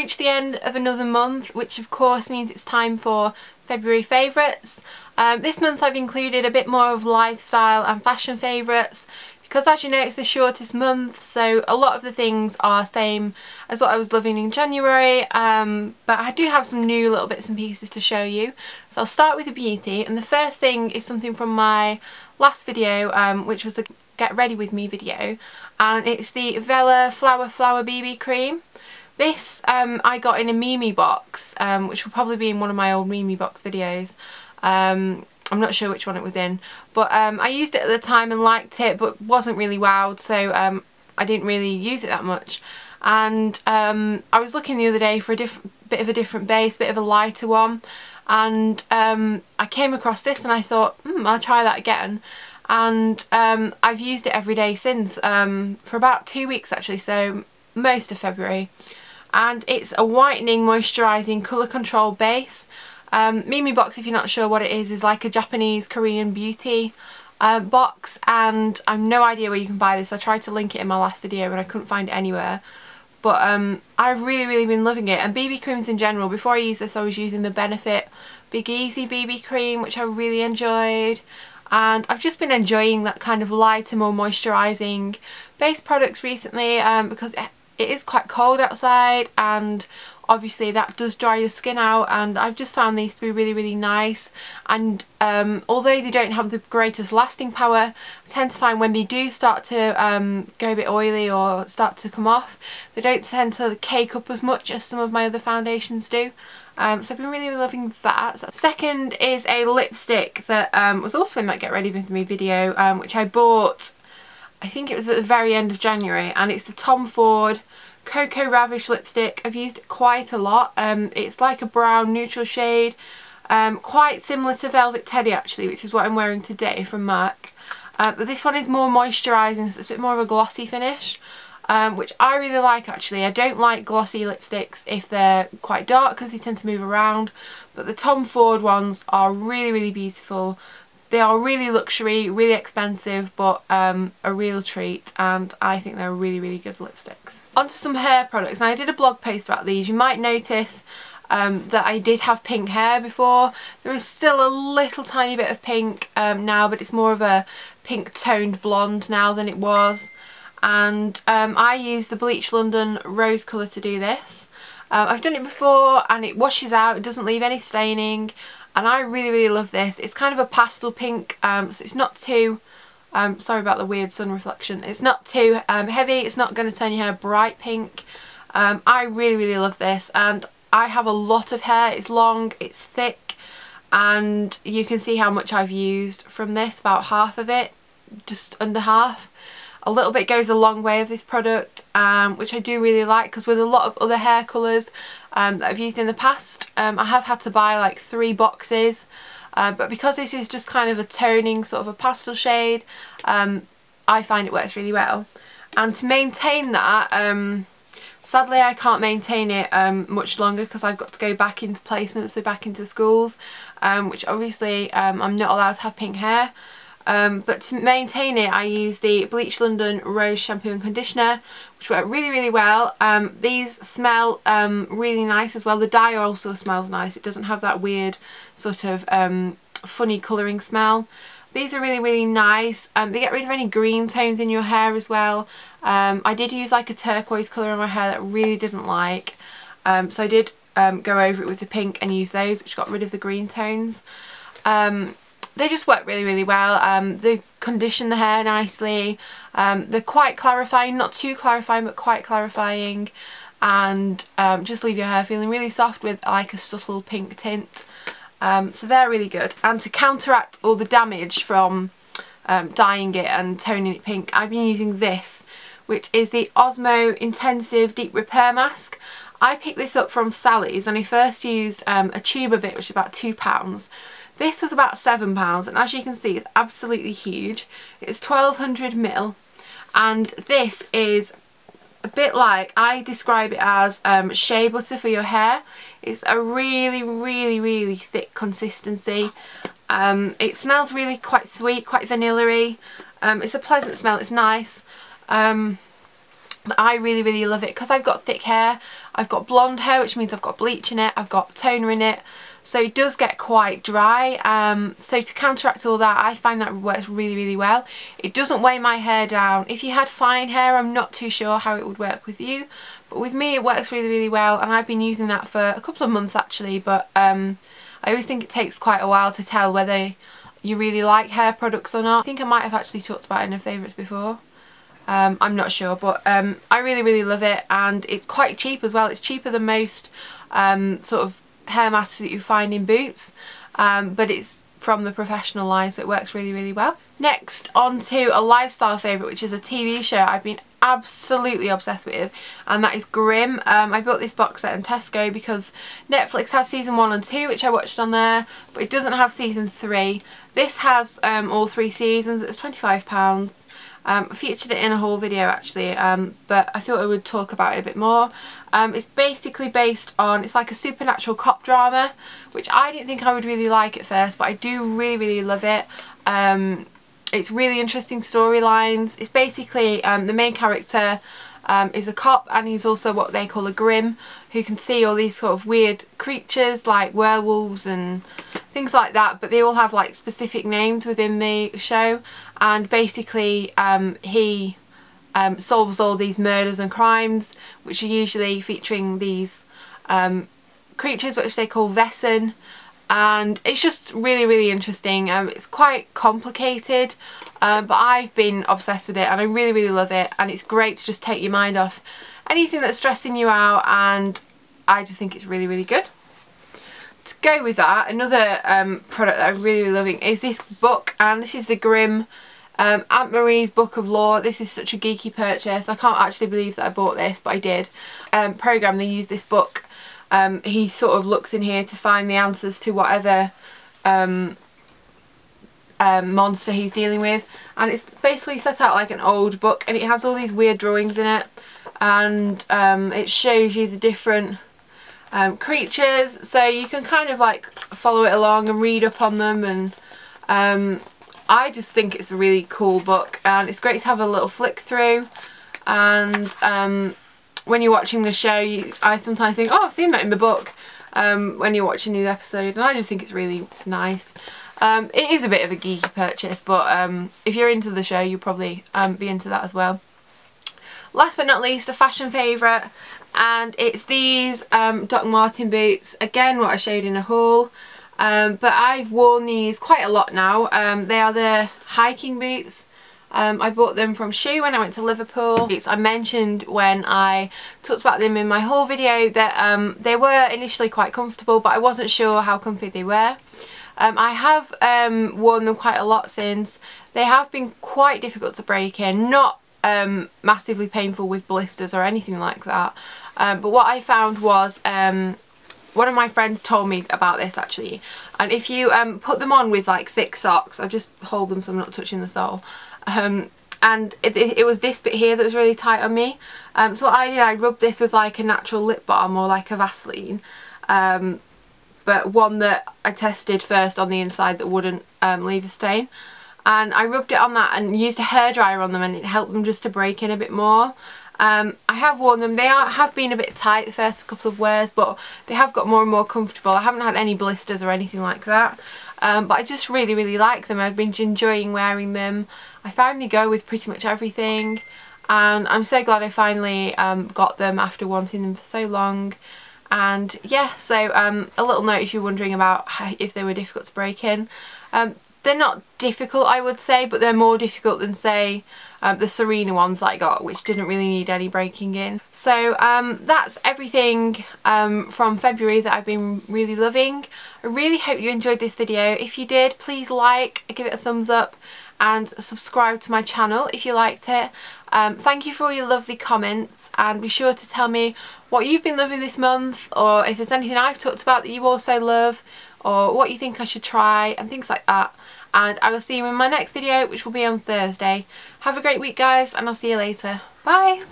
reached the end of another month, which of course means it's time for February favourites. This month I've included a bit more of lifestyle and fashion favourites because, as you know, it's the shortest month, so a lot of the things are same as what I was loving in January, but I do have some new little bits and pieces to show you. So I'll start with the beauty, and the first thing is something from my last video, which was the Get Ready With Me video, and it's the Vella Flower BB Cream. This I got in a Mimi box, which will probably be in one of my old Mimi box videos. I'm not sure which one it was in, but I used it at the time and liked it, but wasn't really wowed, so I didn't really use it that much. And I was looking the other day for a bit of a different base, bit of a lighter one, and I came across this and I thought, I'll try that again. And I've used it every day since, for about 2 weeks actually, so most of February. And it's a whitening, moisturising, colour control base. Mimi box, if you're not sure what it is like a Japanese Korean beauty box, and I've no idea where you can buy this. I tried to link it in my last video and I couldn't find it anywhere. But I've really been loving it. And BB creams in general, before I used this I was using the Benefit Big Easy BB cream, which I really enjoyed. And I've just been enjoying that kind of lighter, more moisturising base products recently, because it is quite cold outside, and obviously that does dry your skin out, and I've just found these to be really nice. And although they don't have the greatest lasting power, I tend to find when they do start to go a bit oily or start to come off, they don't tend to cake up as much as some of my other foundations do. So I've been really loving that. Second is a lipstick that was also in that Get Ready With Me video, which I bought, I think it was at the very end of January, and it's the Tom Ford Cocoa Ravish lipstick. I've used it quite a lot. It's like a brown neutral shade, quite similar to Velvet Teddy actually, which is what I'm wearing today from Masque. But this one is more moisturising, so it's a bit more of a glossy finish, which I really like actually. I don't like glossy lipsticks if they're quite dark because they tend to move around, but the Tom Ford ones are really beautiful. They are really luxury, really expensive, but a real treat, and I think they're really good lipsticks. On to some hair products. Now, I did a blog post about these. You might notice that I did have pink hair before. There is still a little tiny bit of pink now, but it's more of a pink toned blonde now than it was. And I use the Bleach London Rose colour to do this. I've done it before and it washes out, it doesn't leave any staining. And I really love this. It's kind of a pastel pink, so it's not too, sorry about the weird sun reflection, it's not too heavy, it's not going to turn your hair bright pink. I really love this, and I have a lot of hair. It's long, it's thick, and you can see how much I've used from this, about half of it, just under half. A little bit goes a long way of this product, which I do really like, because with a lot of other hair colours that I've used in the past, I have had to buy like 3 boxes, but because this is just kind of a toning sort of a pastel shade, I find it works really well. And to maintain that, sadly I can't maintain it much longer because I've got to go back into placements, so back into schools, which obviously I'm not allowed to have pink hair. But to maintain it I use the Bleach London Rose shampoo and conditioner, which work really well. These smell really nice as well. The dye also smells nice. It doesn't have that weird sort of funny colouring smell. These are really nice. They get rid of any green tones in your hair as well. I did use like a turquoise colour in my hair that I really didn't like, so I did go over it with the pink and use those, which got rid of the green tones. They just work really well. They condition the hair nicely. They're quite clarifying, not too clarifying but quite clarifying, and just leave your hair feeling really soft with like a subtle pink tint. So they're really good. And to counteract all the damage from dyeing it and toning it pink, I've been using this, which is the Osmo Intensive Deep Repair Mask. I picked this up from Sally's and I first used a tube of it, which is about £2. This was about £7, and as you can see it's absolutely huge. It's 1200ml, and this is a bit like, I describe it as shea butter for your hair. It's a really thick consistency. It smells really quite sweet, quite vanilla-y. It's a pleasant smell, it's nice. But I really love it because I've got thick hair. I've got blonde hair, which means I've got bleach in it, I've got toner in it, so it does get quite dry. So to counteract all that, I find that works really well. It doesn't weigh my hair down. If you had fine hair, I'm not too sure how it would work with you, but with me it works really well, and I've been using that for a couple of months actually. But I always think it takes quite a while to tell whether you really like hair products or not. I think I might have actually talked about it in a favourites before. I'm not sure, but I really love it, and it's quite cheap as well. It's cheaper than most sort of hair masks that you find in Boots, but it's from the professional line, so it works really well. Next, on to a lifestyle favourite, which is a TV show I've been absolutely obsessed with, and that is Grimm. I bought this box set in Tesco because Netflix has season 1 and 2, which I watched on there, but it doesn't have season 3. This has all 3 seasons. It was £25. I featured it in a haul video actually, but I thought I would talk about it a bit more. It's basically based on, it's like a supernatural cop drama, which I didn't think I would really like at first, but I do really love it. It's really interesting storylines. It's basically, the main character is a cop, and he's also what they call a Grimm, who can see all these sort of weird creatures like werewolves and things like that, but they all have like specific names within the show, and basically he solves all these murders and crimes, which are usually featuring these creatures which they call Vessen, and it's just really interesting. It's quite complicated, but I've been obsessed with it, and I really love it, and it's great to just take your mind off anything that's stressing you out, and I just think it's really good. To go with that, another product that I'm really loving is this book, and this is the Grimm Aunt Marie's Book of Lore. This is such a geeky purchase. I can't actually believe that I bought this, but I did. Program, they use this book. He sort of looks in here to find the answers to whatever monster he's dealing with, and it's basically set out like an old book, and it has all these weird drawings in it, and it shows you the different creatures, so you can kind of like follow it along and read up on them, and I just think it's a really cool book, and it's great to have a little flick through. And when you're watching the show, I sometimes think, oh, I've seen that in the book, when you're watching the episode, and I just think it's really nice. It is a bit of a geeky purchase, but if you're into the show, you'll probably be into that as well. Last but not least, a fashion favourite, and it's these Doc Marten boots. Again, what I showed in a haul, but I've worn these quite a lot now. They are the hiking boots. I bought them from Shoe when I went to Liverpool. I mentioned when I talked about them in my haul video that they were initially quite comfortable, but I wasn't sure how comfy they were. I have worn them quite a lot since. They have been quite difficult to break in, not massively painful with blisters or anything like that, but what I found was, one of my friends told me about this actually, and if you put them on with like thick socks, I just hold them so I'm not touching the sole, and it was this bit here that was really tight on me, so what I did, I rubbed this with like a natural lip balm or like a Vaseline, but one that I tested first on the inside that wouldn't leave a stain, and I rubbed it on that and used a hairdryer on them, and it helped them just to break in a bit more. I have worn them. They have been a bit tight the first couple of wears, but they have got more and more comfortable. I haven't had any blisters or anything like that, but I just really like them. I've been enjoying wearing them. I find they go with pretty much everything, and I'm so glad I finally got them after wanting them for so long. And yeah, so a little note if you're wondering about if they were difficult to break in. They're not difficult, I would say, but they're more difficult than, say, the Serena ones that I got, which didn't really need any breaking in. So that's everything from February that I've been really loving. I really hope you enjoyed this video. If you did, please like, give it a thumbs up, and subscribe to my channel if you liked it. Thank you for all your lovely comments, and be sure to tell me what you've been loving this month, or if there's anything I've talked about that you also love, or what you think I should try, and things like that. And I will see you in my next video, which will be on Thursday. Have a great week, guys, and I'll see you later. Bye!